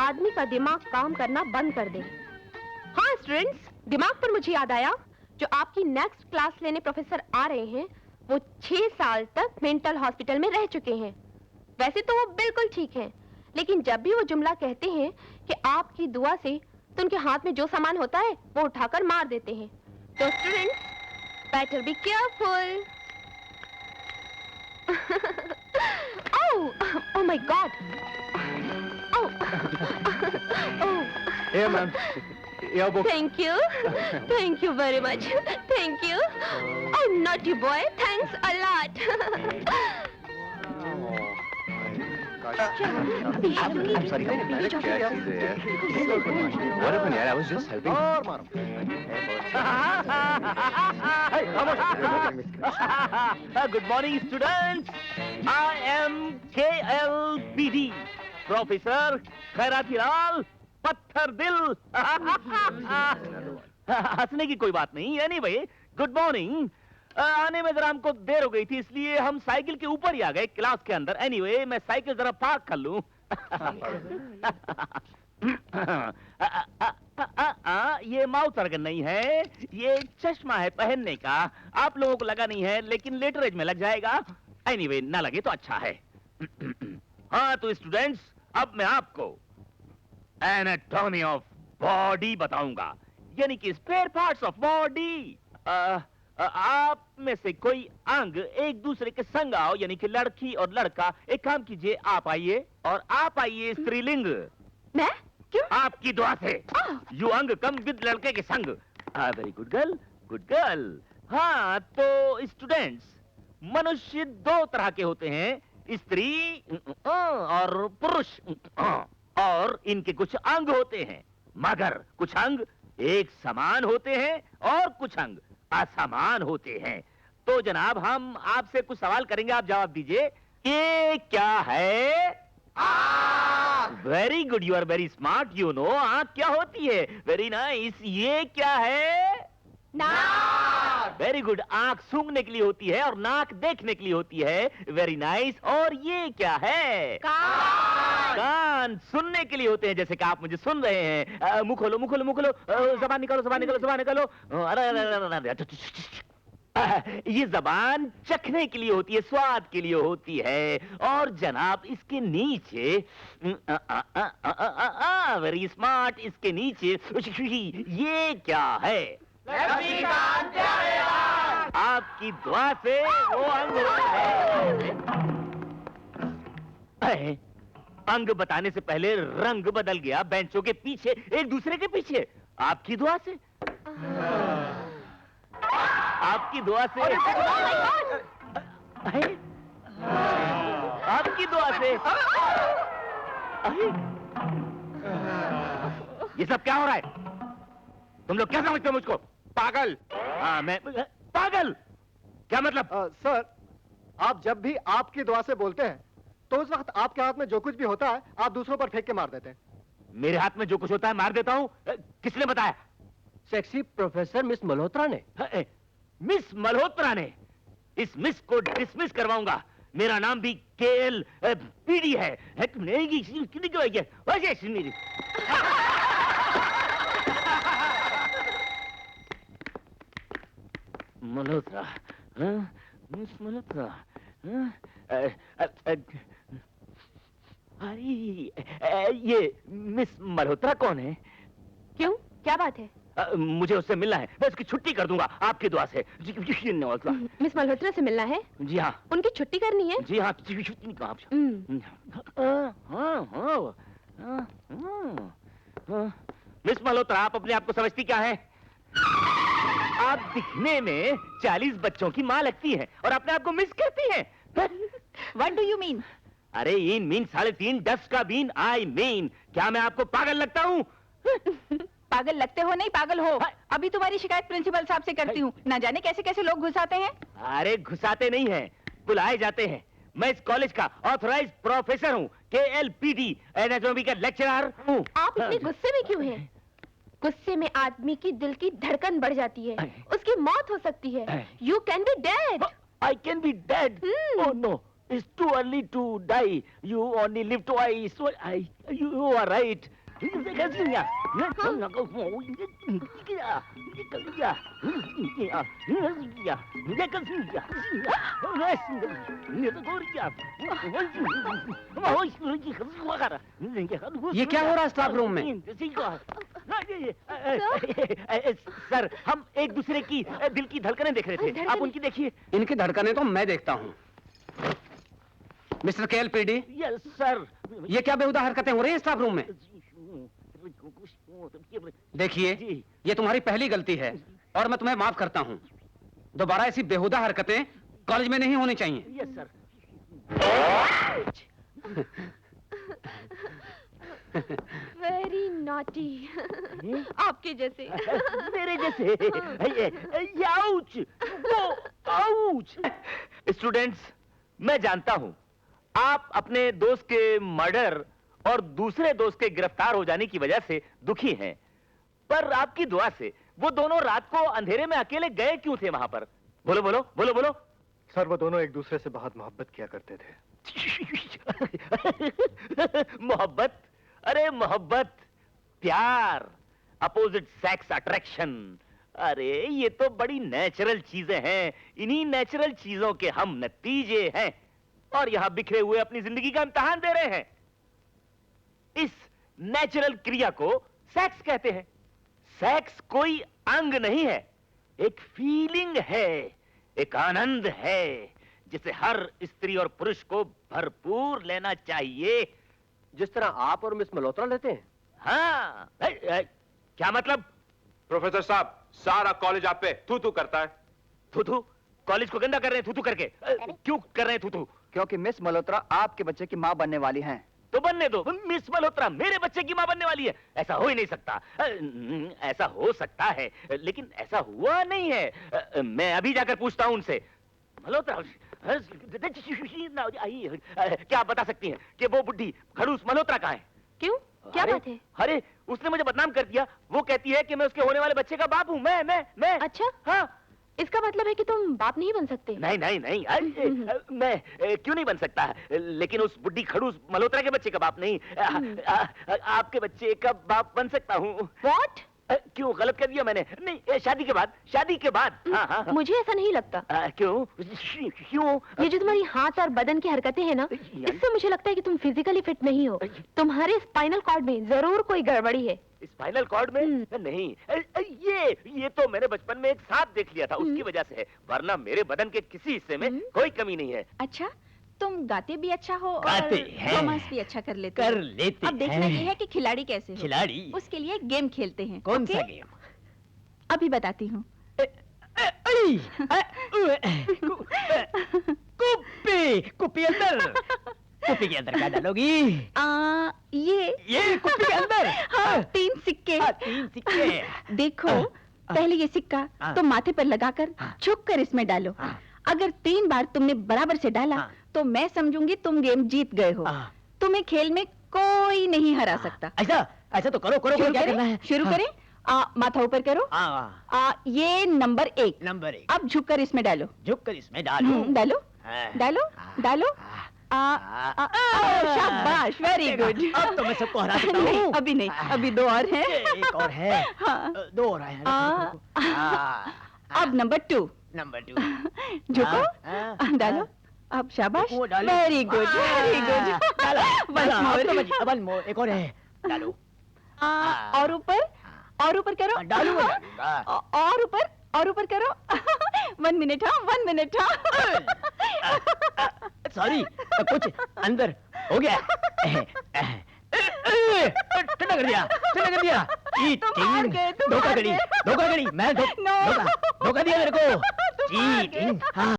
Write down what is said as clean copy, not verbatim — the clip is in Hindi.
आदमी का दिमाग काम करना बंद कर दे। हाँ स्टूडेंट्स, दिमाग पर मुझे याद आया, जो आपकी नेक्स्ट क्लास लेने प्रोफेसर आ रहे हैं वो 6 साल तक मेंटल हॉस्पिटल में रह चुके हैं। वैसे तो वो बिल्कुल ठीक हैं, लेकिन जब भी वो जुमला कहते हैं कि आपकी दुआ से, तो उनके हाथ में जो सामान होता है वो उठाकर मार देते हैं। तो students, better be careful. Oh my God! Oh! Here, ma'am. Your book. Thank you. Thank you very much. Thank you. Oh, naughty boy. Thanks a lot. I'm sorry. What happened, yaar? I was just helping. Good morning, students. I am KLPD, Professor खैराती लाल पत्थर दिल। हंसने की कोई बात नहीं। Anyway, good morning. आने में जरा हमको देर हो गई थी, इसलिए हम साइकिल के ऊपर ही आ गए क्लास के अंदर। Anyway, मैं साइकिल जरा पार्क कर लूं। ये माउथ ऑर्गन नहीं है, ये चश्मा है पहनने का। आप लोगों को लगा नहीं है, लेकिन लेटर एज में लग जाएगा। Anyway, ना लगे तो अच्छा है। हाँ तो स्टूडेंट्स, अब मैं आपको एनाटॉमी ऑफ बॉडी बताऊंगा, यानी कि स्पेयर पार्ट्स ऑफ बॉडी। आप में से कोई अंग एक दूसरे के संग आओ, यानी कि लड़की और लड़का। एक काम कीजिए, आप आइए और आप आइए स्त्रीलिंग। मैं? क्यों? आपकी दुआ से। यू अंग कम विद लड़के के संग। Very good girl, good girl. हाँ तो स्टूडेंट्स, मनुष्य दो तरह के होते हैं, स्त्री और पुरुष, और इनके कुछ अंग होते हैं, मगर कुछ अंग एक समान होते हैं और कुछ अंग असमान होते हैं। तो जनाब, हम आपसे कुछ सवाल करेंगे, आप जवाब दीजिए। ये क्या है? Very good, you are very smart, you know आंख क्या होती है। Very nice. ये क्या है? नाक। वेरी गुड, आंख सूंघने के लिए होती है और नाक देखने के लिए होती है। Very nice. और ये क्या है? कान। कान सुनने के लिए होते हैं, जैसे कि आप मुझे सुन रहे हैं। मुंह खोलो, मुंह खोलो, मुंह खोलो, जबान निकालो, जबान निकालो, जबान निकालो। अरे अरे अरे अरे, ये जबान चखने के लिए होती है, स्वाद के लिए होती है। और जनाब, इसके नीचे वेरी स्मार्ट, इसके नीचे ये क्या है? आपकी दुआ से वो अंग है। अंग बताने से पहले रंग बदल गया, बेंचों के पीछे, एक दूसरे के पीछे। आपकी दुआ से, आपकी दुआ से, आपकी दुआ से। ये सब क्या हो रहा है? तुम लोग क्या समझते हो मुझको? पागल? हाँ, मैं पागल? क्या मतलब? सर, आप जब भी आपकी दुआ से बोलते हैं तो उस वक्त आपके हाथ में जो कुछ भी होता है आप दूसरों पर फेंक के मार देते हैं। मेरे हाथ में जो कुछ होता है मार देता हूँ? किसने बताया? सेक्सी प्रोफेसर मिस मल्होत्रा ने। मिस मल्होत्रा ने? इस मिस को डिसमिस करवाऊंगा। मेरा नाम भी केएल पीडी है। मल्होत्रा, मिस मल्होत्रा। अरे ये मिस मल्होत्रा कौन है? क्यों, क्या बात है? मुझे उससे मिलना है, मैं उसकी छुट्टी कर दूंगा आपकी दुआ से। मिस मल्होत्रा से मिलना है? जी हाँ। उनकी छुट्टी करनी है? जी हाँ, छुट्टी कहाँ? मिस मल्होत्रा, आप अपने आप को समझती क्या है? आप दिखने में 40 बच्चों की माँ लगती हैं और अपने आप को मिस करती हैं। What do you mean? अरे इन मीन 3.5 डस्ट का बीन, आई मीन, क्या मैं आपको पागल लगता हूँ? पागल लगते हो नहीं, पागल हो। अभी तुम्हारी शिकायत प्रिंसिपल साहब से करती हूँ। ना जाने कैसे कैसे लोग घुसाते हैं। अरे घुसाते नहीं हैं, बुलाए जाते हैं। मैं इस कॉलेज का ऑथराइज्ड प्रोफेसर हूँ, केएलपीडी, एनाटॉमी का लेक्चरर हूँ। आप इतने गुस्से में क्यों हैं? गुस्से में आदमी की दिल की धड़कन बढ़ जाती है, उसकी मौत हो सकती है। You can be dead. I can be dead. Oh no, it's too early to die. You only live twice. You are right. ये क्या हो रहा है स्टाफ रूम में? सर, हम एक दूसरे की दिल की धड़कनें देख रहे थे। आप उनकी देखिए। इनकी धड़कनें तो मैं देखता हूँ। Mister KLPD, yes sir. ये क्या बेहुदा हरकतें हो रही हैं स्टाफ रूम में? देखिए, जी। ये तुम्हारी पहली गलती है और मैं तुम्हें माफ करता हूँ। दोबारा ऐसी बेहुदा हरकतें कॉलेज में नहीं होनी चाहिए। Yes sir. Very naughty. आपके जैसे। मेरे जैसे। ये आउच, वो आउच। स्टूडेंट्स, मैं जानता हूं आप अपने दोस्त के मर्डर और दूसरे दोस्त के गिरफ्तार हो जाने की वजह से दुखी हैं, पर आपकी दुआ से वो दोनों रात को अंधेरे में अकेले गए क्यों थे वहां पर? बोलो बोलो बोलो बोलो। सर, वो दोनों एक दूसरे से बहुत मोहब्बत किया करते थे। मोहब्बत? अरे मोहब्बत, प्यार, अपोजिट सेक्स अट्रैक्शन, अरे ये तो बड़ी नेचुरल चीजें हैं। इन्हीं नेचुरल चीजों के हम नतीजे हैं और यहां बिखरे हुए अपनी जिंदगी का इम्तिहान दे रहे हैं। इस नेचुरल क्रिया को सेक्स कहते हैं। सेक्स कोई अंग नहीं है, एक फीलिंग है, एक आनंद है जिसे हर स्त्री और पुरुष को भरपूर लेना चाहिए, जिस तरह आप और मिस मल्होत्रा लेते हैं। हाँ। क्या मतलब? प्रोफेसर साहब, सारा कॉलेज आप पे थू थू करता है। थू थू? कॉलेज को गंदा कर रहे हैं थू थू करके? क्यों कर रहे हैं थू थू? क्योंकि मिस मल्होत्रा आपके बच्चे की मां बनने वाली हैं। तो बनने दो। मिस मल्होत्रा मेरे बच्चे की मां बनने वाली है? ऐसा हो ही नहीं सकता। ऐसा हो सकता है लेकिन ऐसा हुआ नहीं है। मैं अभी जाकर पूछता हूं उनसे। मल्होत्रा, क्या आप बता सकती हैं कि वो बुढ़ी खड़ूस मल्होत्रा कहाँ है? क्यों? क्या बात है? अरे उसने मुझे बदनाम कर दिया। वो कहती है कि मैं उसके होने वाले बच्चे का बाप हूँ। मैं अच्छा, हाँ। इसका मतलब है कि तुम बाप नहीं बन सकते? नहीं नहीं नहीं, मैं क्यों नहीं बन सकता, लेकिन उस बुढ़ी खड़ूस मल्होत्रा के बच्चे का बाप नहीं। आपके बच्चे का बाप बन सकता हूँ। What? क्यों, गलत कर दिया मैंने? नहीं, शादी के बाद, शादी के बाद। हाँ हाँ। मुझे ऐसा नहीं लगता। क्यों? क्यों? ये जो तुम्हारी हाथ और बदन की हरकतें हैं ना, इससे मुझे लगता है कि तुम फिजिकली फिट नहीं हो। तुम्हारे स्पाइनल कॉर्ड में जरूर कोई गड़बड़ी है। स्पाइनल कॉर्ड में? नहीं, ये तो मैंने बचपन में एक सांप देख लिया था, उसकी वजह से है, वरना मेरे बदन के किसी हिस्से में कोई कमी नहीं है। अच्छा, तुम गाते भी अच्छा हो गाते और हैं। रोमांस भी अच्छा कर लेते हो। अब देखना ये है कि खिलाड़ी कैसे हो। खिलाड़ी? उसके लिए गेम खेलते हैं। कौन ओके? सा गेम? अभी बताती हूँ। कुप्पी अंदर। कुप्पी के अंदर क्या डालोगी? ये कुप्पी के अंदर? हाँ, 3 सिक्के। 3 सिक्के। देखो, पहले ये सिक्का तुम माथे पर लगाकर झुक कर इसमें डालो। अगर 3 बार तुमने बराबर से डाला तो मैं समझूंगी तुम गेम जीत गए हो। तुम्हें खेल में कोई नहीं हरा सकता। ऐसा तो करो, शुरू करें? शुरू करें? माथा ऊपर करो। ये नंबर 1। नंबर 1। अब झुककर इसमें डालो। झुककर इसमें डालो। डालो डालो डालो। शाबाश, वेरी गुड। अब तो मैं सबको हरा सकता नहीं, हूँ। अभी नहीं, अभी 2 और हैं। एक और है। हाँ। 2 और है। अब नंबर 2। नंबर 2। झुको, डालो। अब शाबाश, वो डालो। Very good, very good. डालो। One more. एक और है। डालो। और ऊपर, और ऊपर करो। डालू। और ऊपर, और ऊपर करो। 1 मिनट। हाँ, 1 मिनट। हाँ। सॉरी, कुछ अंदर हो गया। ठंडा कर दिया, ठंडा कर दिया। तुम हार गए, तुम धोखा हार करी, गए। धोखा करी। मैं No. धोखा दिया मेरे को। तुम हार गए। चीटिंग। हाँ।